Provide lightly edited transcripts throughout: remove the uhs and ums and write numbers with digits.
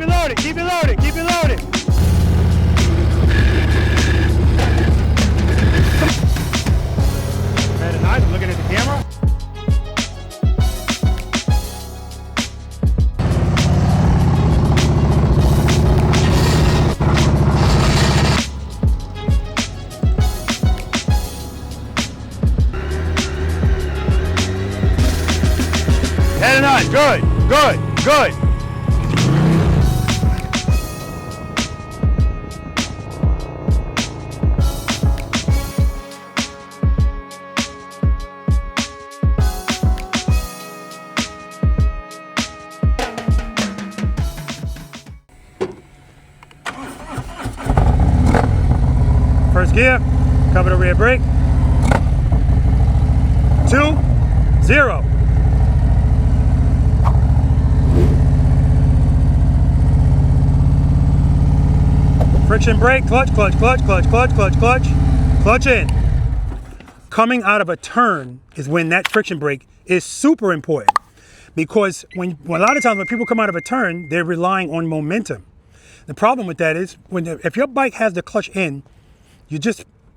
it loaded, keep it loaded, keep it loaded. Better nice, I'm looking at the camera. Head and on, good, good, good. First gear, cover the rear brake. 2, 0. Friction brake, clutch, clutch, clutch, clutch, clutch, clutch, clutch, clutch in. Coming out of a turn is when that friction brake is super important, because when a lot of times when people come out of a turn, they're relying on momentum. The problem with that is if your bike has the clutch in,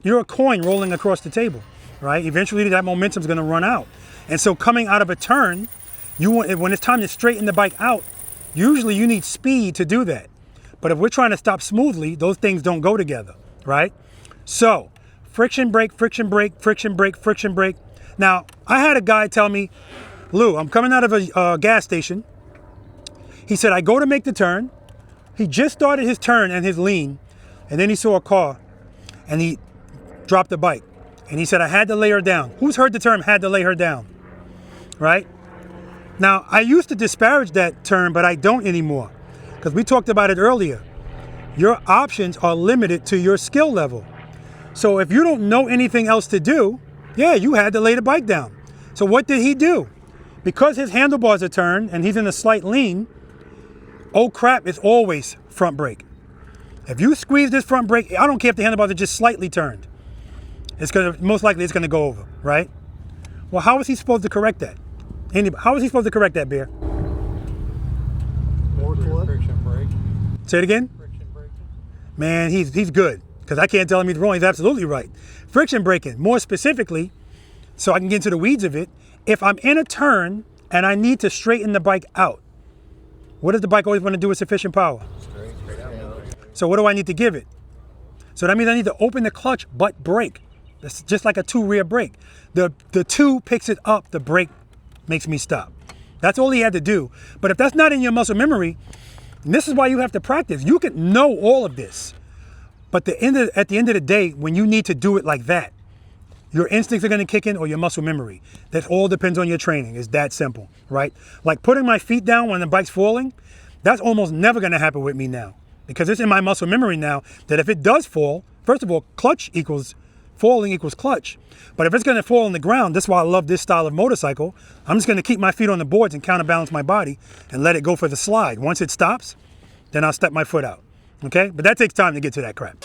you're a coin rolling across the table, right? Eventually that momentum is going to run out. And so coming out of a turn, when it's time to straighten the bike out, usually you need speed to do that. But if we're trying to stop smoothly, those things don't go together, right? So friction brake, friction brake, friction brake, friction brake. Now, I had a guy tell me, Lou, I'm coming out of a gas station. He said, I go to make the turn. He just started his turn and his lean, and then he saw a car and he dropped the bike. And he said, I had to lay her down. Who's heard the term had to lay her down, right? Now, I used to disparage that term, but I don't anymore. Because we talked about it earlier. Your options are limited to your skill level. So if you don't know anything else to do, yeah, you had to lay the bike down. So what did he do? Because his handlebars are turned and he's in a slight lean, oh crap, it's always front brake. If you squeeze this front brake, I don't care if the handlebars are just slightly turned. Most likely it's gonna go over, right? Well, how is he supposed to correct that? How is he supposed to correct that, Bear? Friction brake. Say it again? Friction braking. Man, he's good, because I can't tell him he's wrong. He's absolutely right. Friction braking, more specifically, so I can get into the weeds of it. If I'm in a turn and I need to straighten the bike out, what does the bike always want to do with sufficient power? Straight out. So what do I need to give it? So that means I need to open the clutch but brake. That's just like a 2 rear brake. The 2 picks it up, the brake makes me stop. That's all he had to do. But if that's not in your muscle memory, and this is why you have to practice. You can know all of this, but at the end of the day, when you need to do it like that, your instincts are going to kick in or your muscle memory. That all depends on your training. It's that simple, right? Like putting my feet down when the bike's falling, that's almost never going to happen with me now, because it's in my muscle memory now that if it does fall, first of all, falling equals clutch. But if it's going to fall on the ground, that's why I love this style of motorcycle. I'm just going to keep my feet on the boards and counterbalance my body and let it go for the slide. Once it stops, then I'll step my foot out. Okay? But that takes time to get to that crap.